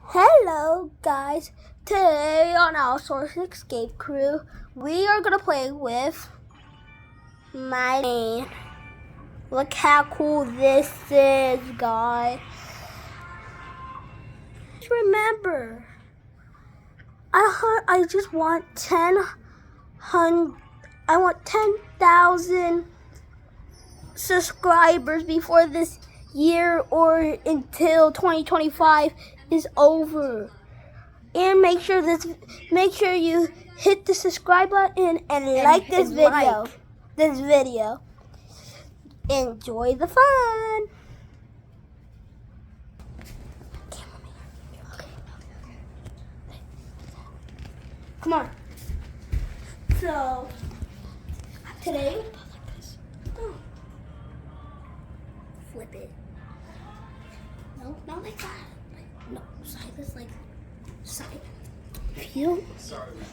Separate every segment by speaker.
Speaker 1: Hello guys, today on our Source Escape Crew, we are going to play with my plane. Look how cool this is, guys. Just remember, I just want 10,000 subscribers before this year or until 2025 is over. And make sure you hit the subscribe button and like this video. Enjoy the fun. Come on. So today, flip it. No, not like that. No, Silas, like side. Feel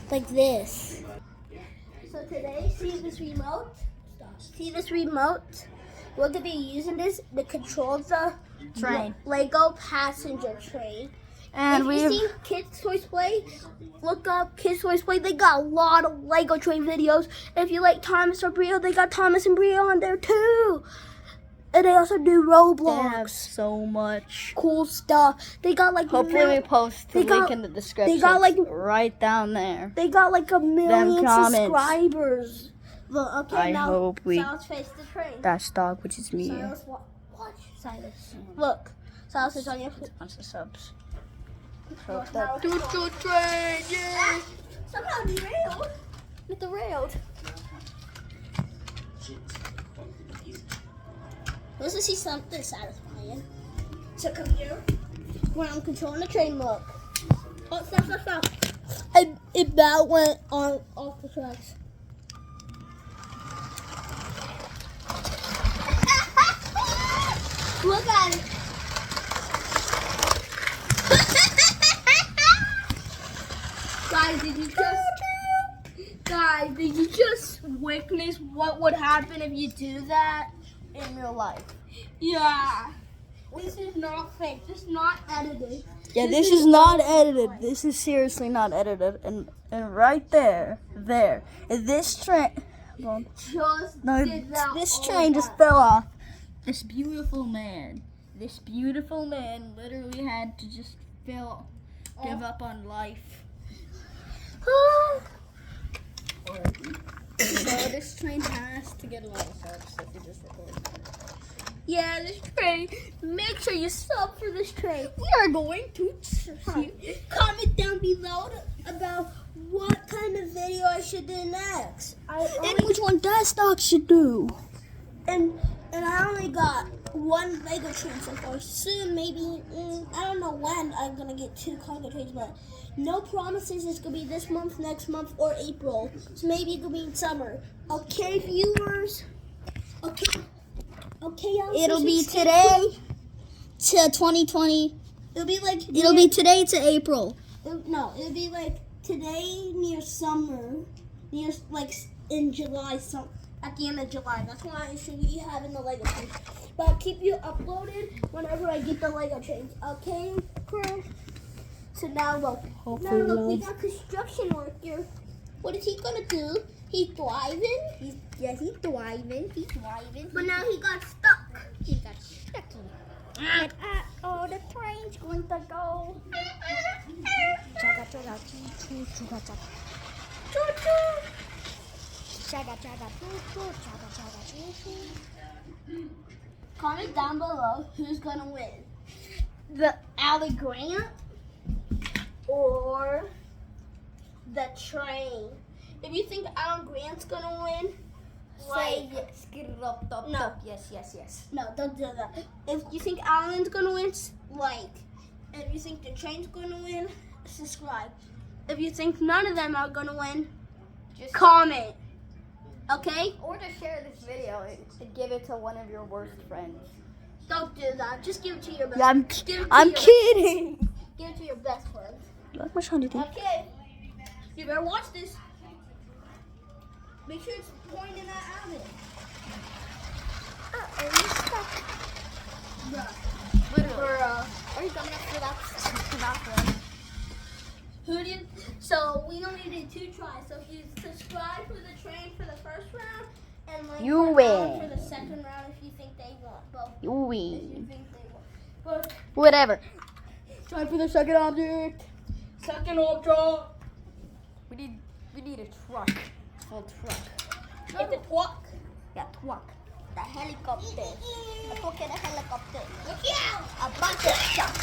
Speaker 1: like this. So today, see this remote? See this remote? We're gonna be using this to control the
Speaker 2: train.
Speaker 1: Lego passenger train.
Speaker 2: And
Speaker 1: if you see Kids Toys Play, look up Kids Toys Play. They got a lot of Lego train videos. If you like Thomas or Brio, they got Thomas and Brio on there too. And they also do Roblox.
Speaker 2: They have so much
Speaker 1: cool stuff. They got like
Speaker 2: hopefully we post the link in the description.
Speaker 1: They got like
Speaker 2: right down there.
Speaker 1: They got like 1 million subscribers. Look, okay,
Speaker 2: I
Speaker 1: now
Speaker 2: hope we
Speaker 1: Silas face the train.
Speaker 2: That's dog, which is me.
Speaker 1: Silas, watch Silas. Look, Silas is on your foot.
Speaker 2: Bunch of subs.
Speaker 1: Train, yeah. Somehow derailed. With the railed. Let's see something satisfying. So come here. When I'm controlling the train, look. Oh, stop. It about went off the tracks. Look at it. Guys, did you just witness what would happen if you do that in real life? Yeah. This is not fake. This is not edited.
Speaker 2: Yeah, this is not edited. This is seriously not edited. And right there. And this train this train just fell off. This beautiful man literally had to just give up on life. So this train has to get a lot of subs if you just record.
Speaker 1: Yeah, this train. Make sure you sub for this train.
Speaker 2: We are going to
Speaker 1: comment down below about what kind of video I should do next.
Speaker 2: And which one Dash Dog should do.
Speaker 1: And I only got one Lego train so far. Soon, maybe, I don't know when I'm going to get 2 cargo trains, but no promises it's going to be this month, next month, or April. So maybe it could be in summer. Okay, viewers? Okay,
Speaker 2: it'll be today to 2020.
Speaker 1: It'll be like...
Speaker 2: It'll be today to April.
Speaker 1: It'll be like today near summer. Near, like, in July, at the end of July. That's why I should be having the Lego trains. But I'll keep you uploaded whenever I get the Lego trains. Okay, crew? So now look. We got construction work here. What is he gonna do? He's driving. He's driving. But now he got stuck.
Speaker 2: Oh, the train's going to go.
Speaker 1: Comment down below who's gonna win. The Alley Grant or the train. If you think Alan Grant's gonna win,
Speaker 2: Say yes. Get it up.
Speaker 1: No.
Speaker 2: Yes.
Speaker 1: No, don't do that. If you think Alan's gonna win, like. If you think the train's gonna win, subscribe. If you think none of them are gonna win, just comment. Okay?
Speaker 2: Or to share this video and give it to one of your worst friends.
Speaker 1: Don't do that. Just give it to your best.
Speaker 2: Yeah, I'm kidding.
Speaker 1: Give it to your best friend.
Speaker 2: Okay.
Speaker 1: You better watch this. Make sure it's pointing at Alan.
Speaker 2: Literally.
Speaker 1: Are you coming up for that one? Who did? So we only did 2 tries. So if you subscribe for the train for the first round and like
Speaker 2: You
Speaker 1: for
Speaker 2: win.
Speaker 1: for the second round if you think they won. Both.
Speaker 2: You
Speaker 1: If you
Speaker 2: win.
Speaker 1: think they won. But
Speaker 2: Whatever. Time for the second object.
Speaker 1: second object.
Speaker 2: We need a truck. Full truck.
Speaker 1: It's a truck.
Speaker 2: Yeah, truck. The helicopter. Let's look at the helicopter.
Speaker 1: Look out!
Speaker 2: A bucket truck.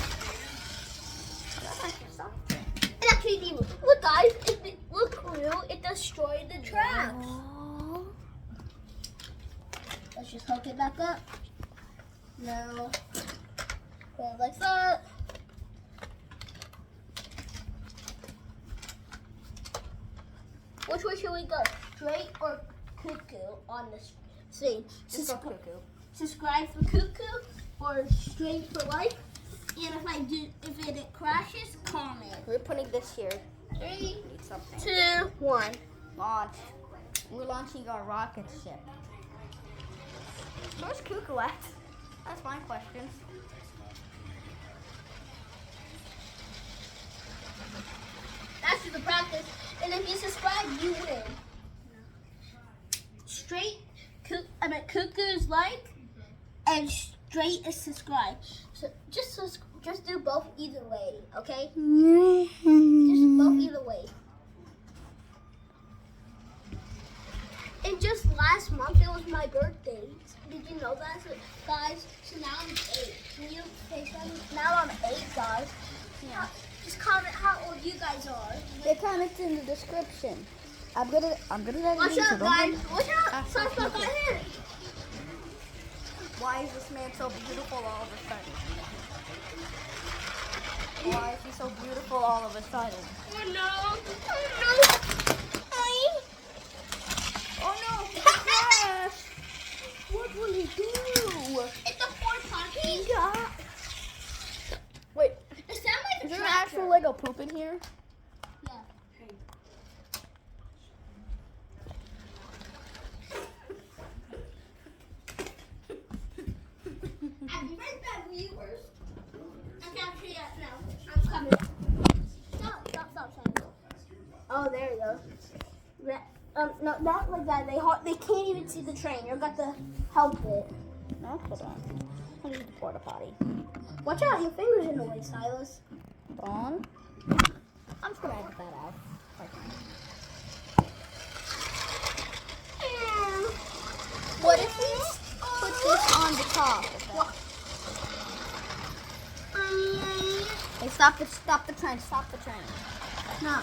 Speaker 1: It actually did. Look, guys. Look, Lou. It destroyed the tracks. Let's just hook it back up. Now, put it like that. Which way should we go? Straight or cuckoo on this scene? Subscribe for cuckoo or straight for life. And if it crashes, comment.
Speaker 2: We're putting this here.
Speaker 1: 3,
Speaker 2: Need something.
Speaker 1: 2, 1.
Speaker 2: Launch. We're launching our rocket ship. Where's Cuckoo at? That's my question.
Speaker 1: That's just the practice. And if you subscribe, you win. Straight, cuckoo's like, and straight is subscribe. So just do both either way, okay? Just both either way. And just last month it was my birthday. Did you know that, guys? So now I'm 8. Can you say something? Now I'm 8, guys.
Speaker 2: Yeah.
Speaker 1: Just comment how old you guys are.
Speaker 2: The comments in the description. I'm gonna
Speaker 1: Watch out, guys. Watch out. Someone's got my hair.
Speaker 2: Why is this man so beautiful all of a sudden? Why is he so beautiful all of a sudden?
Speaker 1: Oh no. Oh no.
Speaker 2: Oh no! Crash! What will he do?
Speaker 1: It's a porta potty.
Speaker 2: Yeah. Wait,
Speaker 1: It sounds like
Speaker 2: is
Speaker 1: a
Speaker 2: there an
Speaker 1: tractor.
Speaker 2: actual Lego poop in here?
Speaker 1: Yeah. I'll be right back, viewers. Okay, actually, no. I'm coming. Stop. Oh, there you go. No, not like that. They can't even see the train. You've got to help it.
Speaker 2: No, hold on. I need the porta potty.
Speaker 1: Watch out, your finger's in the way, Silas.
Speaker 2: On. I'm just gonna edit that out. What if we put this on the top? Hey, stop the train.
Speaker 1: No.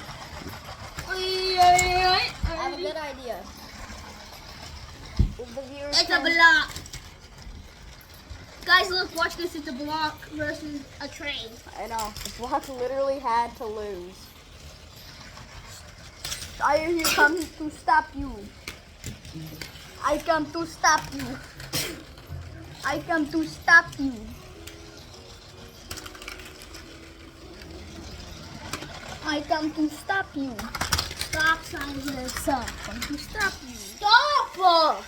Speaker 2: I have a good idea. If the viewers
Speaker 1: It's a
Speaker 2: can-
Speaker 1: block. Guys, look, watch this. It's a block versus a train.
Speaker 2: I know. The block literally had to lose. I am come to stop you. I come to stop you. I come to stop you. I come to stop you.
Speaker 1: Stop, Silas.
Speaker 2: I come to stop you.
Speaker 1: Stop!